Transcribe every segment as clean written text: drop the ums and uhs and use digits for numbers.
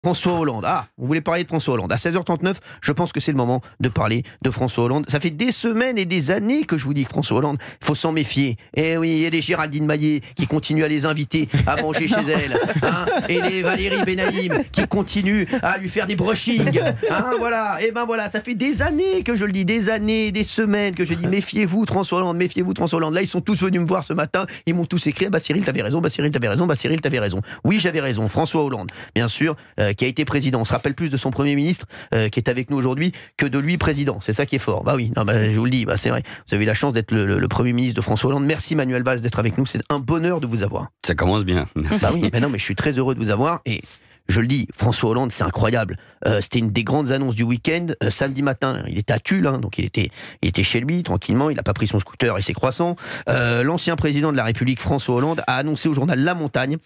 François Hollande. Ah, vous voulez parler de François Hollande. À 16h39, je pense que c'est le moment de parler de François Hollande. Ça fait des semaines et des années que je vous dis que François Hollande, il faut s'en méfier. Et oui, il y a les Géraldine Maillet qui continuent à les inviter à manger chez elle. Hein, et les Valérie Benaïm qui continuent à lui faire des brushings. Hein, voilà. Et ben voilà, ça fait des années que je le dis, des années, des semaines que je dis méfiez-vous de François Hollande, méfiez-vous de François Hollande. Là, ils sont tous venus me voir ce matin, ils m'ont tous écrit, bah Cyril, t'avais raison, bah Cyril, t'avais raison, bah Cyril, t'avais raison. Oui, j'avais raison. François Hollande, bien sûr, qui a été président. On se rappelle plus de son Premier ministre qui est avec nous aujourd'hui que de lui président. C'est ça qui est fort. Bah oui, non, bah, je vous le dis, bah, c'est vrai. Vous avez eu la chance d'être le Premier ministre de François Hollande. Merci Manuel Valls d'être avec nous. C'est un bonheur de vous avoir. Ça commence bien. Merci. Bah oui, mais non, mais je suis très heureux de vous avoir et je le dis, François Hollande, c'est incroyable. C'était une des grandes annonces du week-end. Samedi matin, il était à Tulle, hein, donc il était chez lui, tranquillement. Il n'a pas pris son scooter et ses croissants. L'ancien président de la République, François Hollande, a annoncé au journal La Montagne,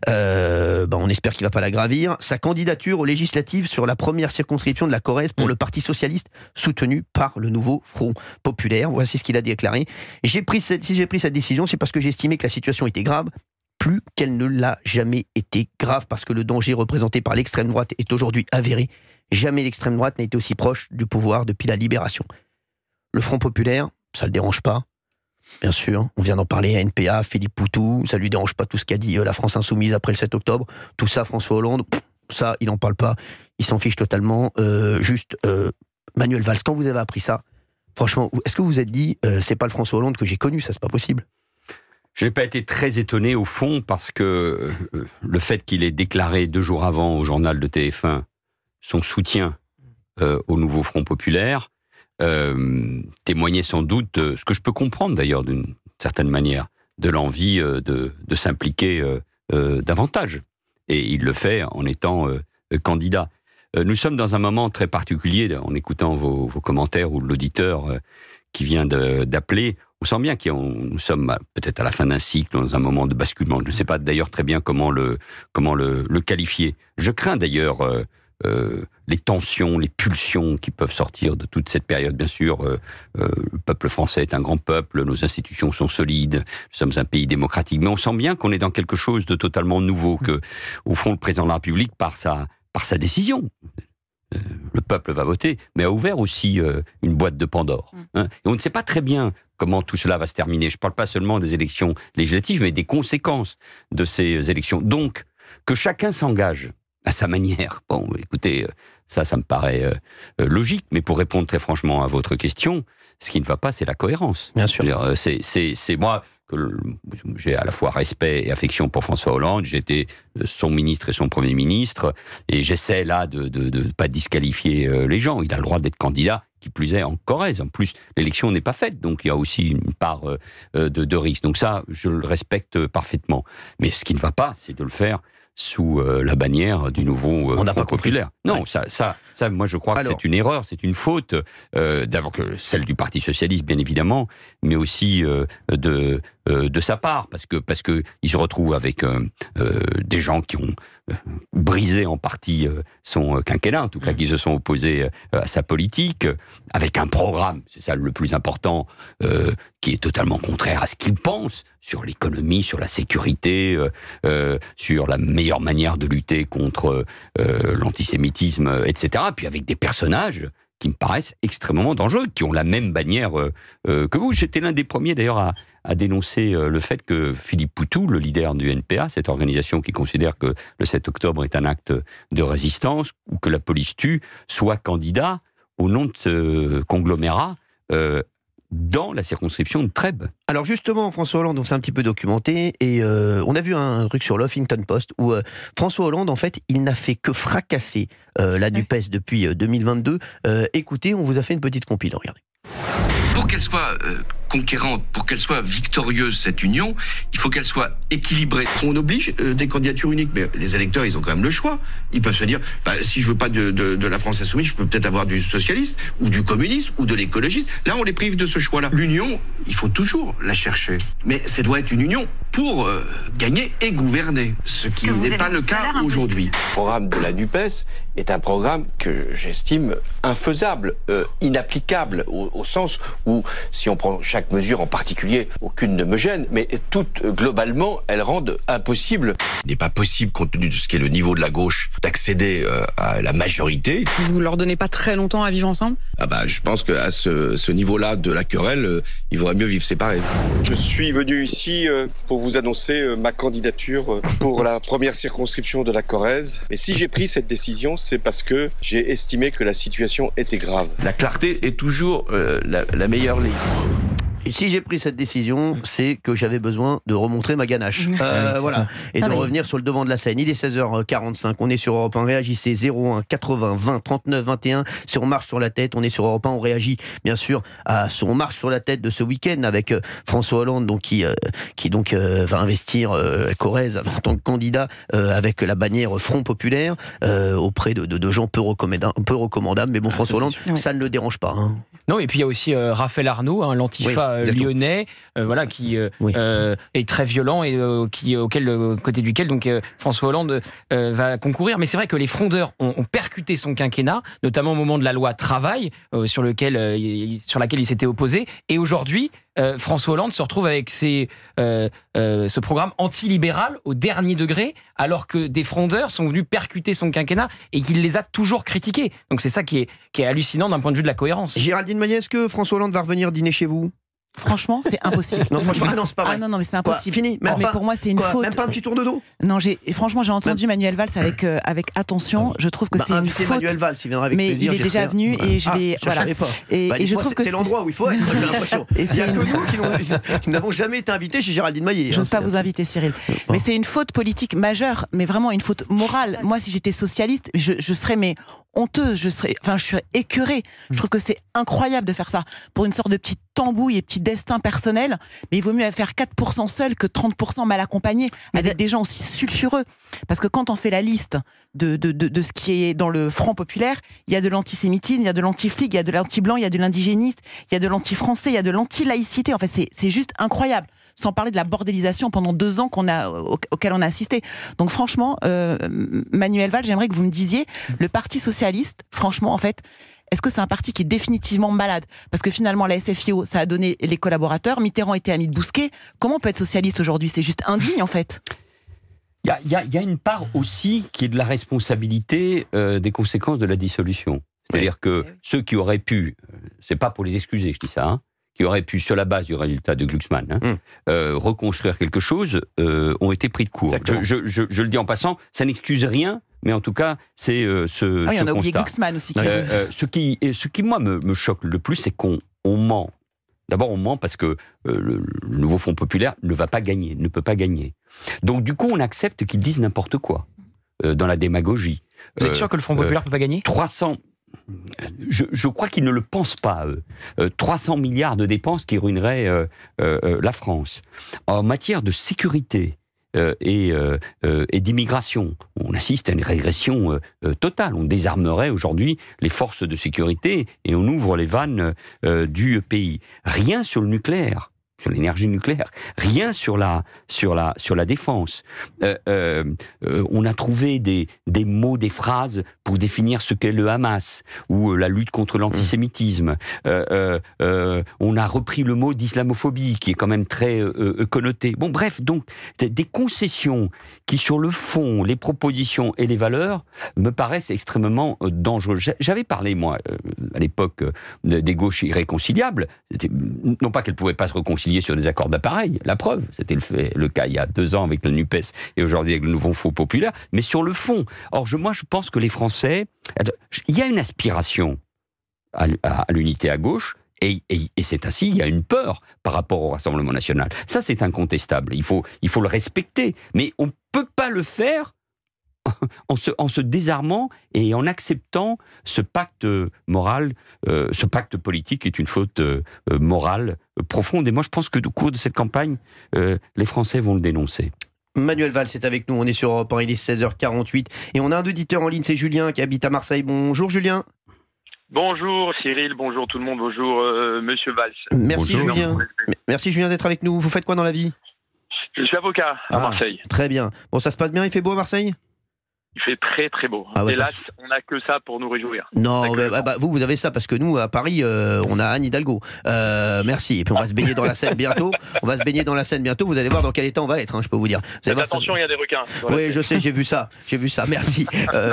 on espère qu'il ne va pas la gravir, sa candidature aux législatives sur la première circonscription de la Corrèze pour le Parti Socialiste, soutenu par le nouveau Front Populaire. Voici ce qu'il a déclaré. Si j'ai pris cette décision, c'est parce que j'estimais que la situation était grave, plus qu'elle ne l'a jamais été. Grave parce que le danger représenté par l'extrême droite est aujourd'hui avéré. Jamais l'extrême droite n'a été aussi proche du pouvoir depuis la libération. Le Front Populaire, ça ne le dérange pas. Bien sûr, on vient d'en parler à NPA, Philippe Poutou, ça ne lui dérange pas tout ce qu'a dit la France Insoumise après le 7 octobre. Tout ça, François Hollande, ça, il n'en parle pas. Il s'en fiche totalement. Manuel Valls, quand vous avez appris ça, franchement, est-ce que vous vous êtes dit, c'est pas le François Hollande que j'ai connu, ça, c'est pas possible? Je n'ai pas été très étonné au fond parce que le fait qu'il ait déclaré 2 jours avant au journal de TF1 son soutien au nouveau Front Populaire témoignait sans doute de ce que je peux comprendre d'ailleurs d'une certaine manière, de l'envie de s'impliquer davantage. Et il le fait en étant candidat. Nous sommes dans un moment très particulier, en écoutant vos commentaires ou l'auditeur qui vient d'appeler. On sent bien que nous sommes peut-être à la fin d'un cycle, dans un moment de basculement. Je ne sais pas d'ailleurs très bien comment le qualifier. Je crains d'ailleurs les tensions, les pulsions qui peuvent sortir de toute cette période. Bien sûr, le peuple français est un grand peuple, nos institutions sont solides, nous sommes un pays démocratique. Mais on sent bien qu'on est dans quelque chose de totalement nouveau, que, au fond, le président de la République, par sa décision, le peuple va voter, mais a ouvert aussi une boîte de Pandore. Hein. Et on ne sait pas très bien comment tout cela va se terminer. Je ne parle pas seulement des élections législatives, mais des conséquences de ces élections. Donc, que chacun s'engage à sa manière. Bon, écoutez, ça me paraît logique, mais pour répondre très franchement à votre question, ce qui ne va pas, c'est la cohérence. Bien sûr. C'est moi... J'ai à la fois respect et affection pour François Hollande, j'ai été son ministre et son Premier ministre, et j'essaie là de ne pas disqualifier les gens. Il a le droit d'être candidat, qui plus est en Corrèze. En plus, l'élection n'est pas faite, donc il y a aussi une part de risque. Donc ça, je le respecte parfaitement. Mais ce qui ne va pas, c'est de le faire sous la bannière du nouveau Front Populaire. Non, ouais. ça, moi je crois que c'est une erreur, c'est une faute, d'abord que celle du Parti Socialiste, bien évidemment, mais aussi de sa part, parce que il se retrouve avec des gens qui ont brisé en partie son quinquennat, en tout cas qui se sont opposés à sa politique, avec un programme, c'est ça le plus important, qui est totalement contraire à ce qu'il pense sur l'économie, sur la sécurité, sur la meilleure manière de lutter contre l'antisémitisme, etc. Puis avec des personnages qui me paraissent extrêmement dangereux, qui ont la même bannière que vous. J'étais l'un des premiers d'ailleurs à dénoncer le fait que Philippe Poutou, le leader du NPA, cette organisation qui considère que le 7 octobre est un acte de résistance, ou que la police tue, soit candidat au nom de ce conglomérat dans la circonscription de Trèbes. Alors justement, François Hollande, on s'est un petit peu documenté, et on a vu un truc sur l'Huffington Post où François Hollande, en fait, il n'a fait que fracasser la NUPES depuis 2022. Écoutez, on vous a fait une petite compile, regardez. Pour qu'elle soit conquérante, pour qu'elle soit victorieuse, cette union, il faut qu'elle soit équilibrée. On oblige des candidatures uniques, mais les électeurs, ils ont quand même le choix. Ils peuvent se dire, si je veux pas de la France Insoumise, je peux peut-être avoir du socialiste, ou du communiste, ou de l'écologiste. Là, on les prive de ce choix-là. L'union, il faut toujours la chercher. Mais ça doit être une union pour gagner et gouverner, ce qui n'est pas le cas aujourd'hui. Le programme de la NUPES est un programme que j'estime infaisable, inapplicable, au sens où ou si on prend chaque mesure en particulier, aucune ne me gêne, mais toutes, globalement, elles rendent impossible. Il n'est pas possible, compte tenu de ce qu'est le niveau de la gauche, d'accéder à la majorité. Vous leur donnez pas très longtemps à vivre ensemble? Je pense qu'à ce niveau-là de la querelle, il vaudrait mieux vivre séparés. Je suis venu ici pour vous annoncer ma candidature pour la première circonscription de la Corrèze. Et si j'ai pris cette décision, c'est parce que j'ai estimé que la situation était grave. La clarté est toujours la meilleure ligne. Et si j'ai pris cette décision, c'est que j'avais besoin de remontrer ma ganache. Voilà. Et de revenir sur le devant de la scène. Il est 16h45, on est sur Europe 1. Réagissez 01 80 20 39 21. Si on marche sur la tête, on est sur Europe 1. On réagit bien sûr on marche sur la tête de ce week-end avec François Hollande, donc, qui va investir la Corrèze en tant que candidat avec la bannière Front Populaire auprès de gens peu recommandables. Mais bon, François Hollande, ça ne le dérange pas. Hein. Non, et puis il y a aussi Raphaël Arnaud, l'antifa lyonnais, qui est très violent et côté duquel donc François Hollande va concourir. Mais c'est vrai que les frondeurs ont percuté son quinquennat, notamment au moment de la loi travail, sur laquelle il s'était opposé. Et aujourd'hui, François Hollande se retrouve avec ce programme antilibéral au dernier degré, alors que des frondeurs sont venus percuter son quinquennat et qu'il les a toujours critiqués. Donc c'est ça qui est hallucinant d'un point de vue de la cohérence. Géraldine Maillet, est-ce que François Hollande va revenir dîner chez vous ? Franchement, c'est impossible. Non, franchement, non, c'est pas vrai. Non, mais c'est impossible. Fini. Mais pour moi, c'est une faute. Même pas un petit tour de dos. Non, franchement, j'ai entendu Manuel Valls avec attention. Je trouve que c'est une faute. Manuel Valls, il viendra avec plaisir. Mais il est déjà venu et je l'ai. Voilà. Et je trouve que c'est l'endroit où il faut être. J'ai l'impression. Il n'y a que nous qui n'avons jamais été invités chez Géraldine Maillet. Je n'ose pas vous inviter, Cyril. Mais c'est une faute politique majeure, mais vraiment une faute morale. Moi, si j'étais socialiste, je serais honteuse, je suis écœurée. Je trouve que c'est incroyable de faire ça pour une sorte de petite tambouille et petit destin personnel, mais il vaut mieux faire 4% seul que 30% mal accompagné, avec des gens aussi sulfureux. Parce que quand on fait la liste de ce qui est dans le Front Populaire, il y a de l'antisémitisme, il y a de l'anti-flic, il y a de l'anti-blanc, il y a de l'indigéniste, il y a de l'anti-français, il y a de l'anti-laïcité. En fait, c'est juste incroyable. Sans parler de la bordélisation pendant 2 ans auquel on a assisté. Donc franchement, Manuel Valls, j'aimerais que vous me disiez, le Parti Socialiste, franchement, en fait, est-ce que c'est un parti qui est définitivement malade ? Parce que finalement, la SFIO, ça a donné les collaborateurs. Mitterrand était ami de Bousquet. Comment on peut être socialiste aujourd'hui ? C'est juste indigne, en fait. Il y a une part aussi qui est de la responsabilité des conséquences de la dissolution. C'est-à-dire que ceux qui auraient pu, c'est pas pour les excuser, je dis ça, qui auraient pu, sur la base du résultat de Glucksmann, reconstruire quelque chose, ont été pris de court. Je le dis en passant, ça n'excuse rien, mais en tout cas, c'est ce il y en a constat. oublié Glucksmann aussi. Ce qui, moi, me choque le plus, c'est qu'on ment. D'abord, on ment parce que le nouveau Front Populaire ne va pas gagner, ne peut pas gagner. Donc, du coup, on accepte qu'ils disent n'importe quoi, dans la démagogie. Vous êtes sûr que le Front Populaire ne peut pas gagner ? 300... Je crois qu'ils ne le pensent pas, eux. 300 milliards de dépenses qui ruineraient la France. En matière de sécurité et d'immigration, on assiste à une régression totale. On désarmerait aujourd'hui les forces de sécurité et on ouvre les vannes du pays. Rien sur le nucléaire. Sur l'énergie nucléaire, rien sur la défense. On a trouvé des mots, des phrases pour définir ce qu'est le Hamas ou la lutte contre l'antisémitisme. On a repris le mot d'islamophobie qui est quand même très connoté. Bon, bref, donc des concessions qui, sur le fond, les propositions et les valeurs, me paraissent extrêmement dangereuses. J'avais parlé, moi, à l'époque, des gauches irréconciliables. Non pas qu'elles ne pouvaient pas se réconcilier sur des accords d'appareil, la preuve, c'était le cas il y a 2 ans avec la NUPES et aujourd'hui avec le nouveau Front Populaire, mais sur le fond. Or, moi, je pense que les Français, il y a une aspiration à l'unité à gauche, et c'est ainsi, il y a une peur par rapport au Rassemblement national. Ça, c'est incontestable, il faut le respecter, mais on ne peut pas le faire en se désarmant et en acceptant ce pacte moral, ce pacte politique est une faute morale profonde. Et moi, je pense que au cours de cette campagne, les Français vont le dénoncer. Manuel Valls est avec nous, on est sur Europe 1, il est 16h48. Et on a un auditeur en ligne, c'est Julien, qui habite à Marseille. Bonjour Julien. Bonjour Cyril, bonjour tout le monde, bonjour Monsieur Valls. Merci bonjour. Julien. Merci Julien d'être avec nous. Vous faites quoi dans la vie ? Je suis avocat à Marseille. Très bien. Bon, ça se passe bien, il fait beau à Marseille ? Il fait très très beau. Ah ouais, Hélas, on n'a que ça pour nous réjouir. Non, vous avez ça parce que nous à Paris, on a Anne Hidalgo. Merci. Et puis on va se baigner dans la Seine bientôt. Vous allez voir dans quel état on va être. Je peux vous dire. Faites attention, il y a des requins. Oui, je sais, j'ai vu ça. Merci.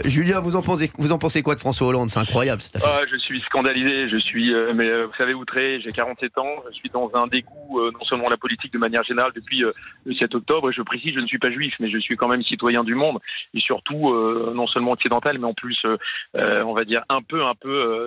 Julien, vous en pensez quoi de François Hollande? C'est incroyable cette affaire. Je suis scandalisé. Je suis, vous savez, outré. J'ai 47 ans. Je suis dans un dégoût non seulement de la politique de manière générale depuis le 7 octobre. Et je précise, je ne suis pas juif, mais je suis quand même citoyen du monde et surtout non seulement occidental, mais en plus, on va dire un peu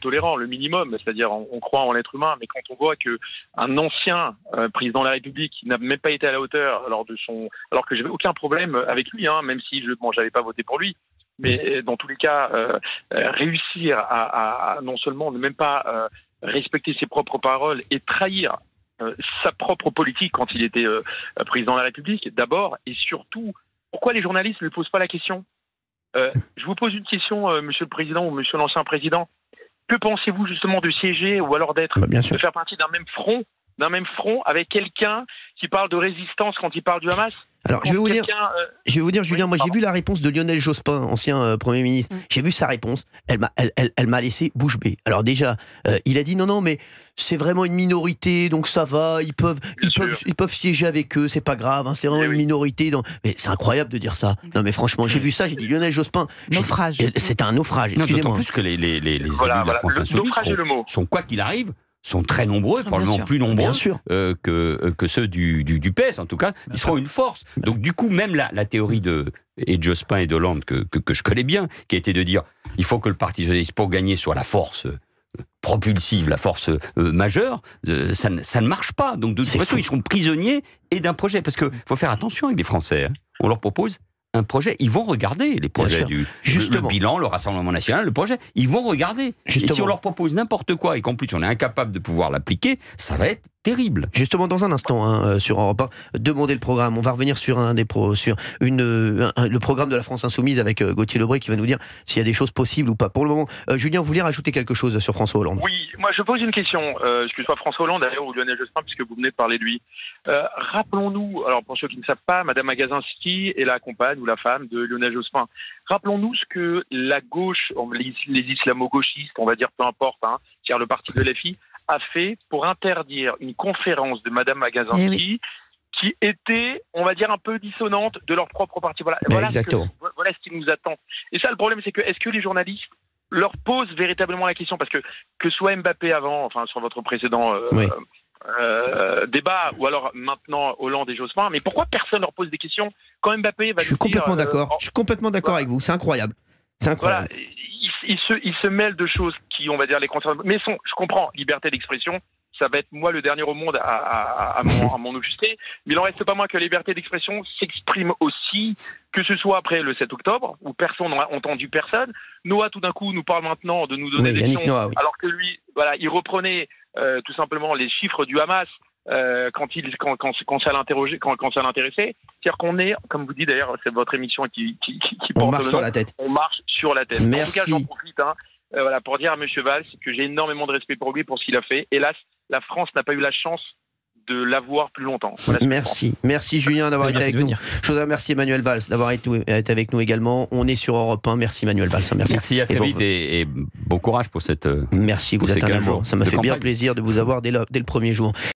tolérant, le minimum. C'est-à-dire, on croit en l'être humain, mais quand on voit que un ancien président de la République n'a même pas été à la hauteur, alors que j'avais aucun problème avec lui, même si j'avais pas voté pour lui. Mais dans tous les cas, réussir à non seulement ne même pas respecter ses propres paroles et trahir sa propre politique quand il était président de la République, d'abord, et surtout, pourquoi les journalistes ne lui posent pas la question? Je vous pose une question, monsieur le président ou monsieur l'ancien président. Que pensez-vous justement de siéger ou alors de faire partie d'un même front avec quelqu'un qui parle de résistance quand il parle du Hamas? Alors, je vais vous dire, Julien, moi j'ai vu la réponse de Lionel Jospin, ancien Premier ministre. J'ai vu sa réponse, elle m'a laissé bouche bée. Alors déjà, il a dit non, mais c'est vraiment une minorité, donc ça va, ils peuvent siéger avec eux, c'est pas grave, c'est vraiment une minorité. Mais c'est incroyable de dire ça. Non mais franchement, j'ai vu ça, j'ai dit Lionel Jospin. Naufrage. C'est un naufrage, excusez-moi. D'autant plus que les élus de la France Insoumise sont, quoi qu'il arrive, sont très nombreux, probablement plus nombreux que ceux du PS, en tout cas, ils seront une force. Donc du coup, même la théorie de Jospin et d'Hollande, que je connais bien, qui a été de dire il faut que le Parti socialiste, pour gagner, soit la force propulsive, la force majeure, ça ne marche pas. Donc de toute façon, ils seront prisonniers et d'un projet. Parce qu'il faut faire attention avec les Français. On leur propose un projet, ils vont regarder les projets le bilan, le Rassemblement National, le projet, ils vont regarder. Et si on leur propose n'importe quoi et qu'en plus on est incapable de pouvoir l'appliquer, ça va être terrible. Justement, dans un instant, sur Europe 1, demandez le programme. On va revenir sur le programme de la France Insoumise avec Gauthier Lebret qui va nous dire s'il y a des choses possibles ou pas. Pour le moment, Julien, vous voulez rajouter quelque chose sur François Hollande? Oui, moi je pose une question, que ce soit François Hollande d'ailleurs ou Lionel Jospin, puisque vous venez de parler de lui. Rappelons-nous, alors pour ceux qui ne savent pas, Madame Magazinski est la compagne ou la femme de Lionel Jospin. Rappelons-nous ce que la gauche, les islamo-gauchistes, on va dire peu importe, c'est-à-dire le parti de LFI, a fait pour interdire une conférence de Madame Magazinski qui était, on va dire, un peu dissonante de leur propre parti. Voilà ce qui nous attend. Et ça, le problème, c'est que est-ce que les journalistes leur posent véritablement la question? Parce que soit Mbappé avant, sur votre précédent débat, ou alors maintenant Hollande et Jospin, mais pourquoi personne leur pose des questions quand Mbappé va Je suis complètement d'accord. Je suis complètement d'accord avec vous. C'est incroyable. C'est incroyable. Voilà. Il se mêle de choses qui, on va dire, les concernent. Mais je comprends, liberté d'expression, ça va être moi le dernier au monde à m'en offusquer, mais il n'en reste pas moins que la liberté d'expression s'exprime aussi, que ce soit après le 7 octobre, où personne n'a entendu personne. Noah, tout d'un coup, nous parle maintenant de nous donner des noms, alors que lui, il reprenait tout simplement les chiffres du Hamas quand ça l'intéressait. C'est-à-dire qu'on est, comme vous dites d'ailleurs, c'est votre émission qui porte marche sur la tête. On marche sur la tête. Merci. En tout cas, j'en profite pour dire à M. Valls que j'ai énormément de respect pour lui, pour ce qu'il a fait. Hélas, la France n'a pas eu la chance de l'avoir plus longtemps. Merci Julien d'avoir été avec nous. Je voudrais remercier Manuel Valls d'avoir été avec nous également. On est sur Europe 1. Merci Manuel Valls. Merci, à très vite et bon courage pour cette. Merci, vous êtes un amour. Ça m'a fait bien plaisir de vous avoir dès le premier jour.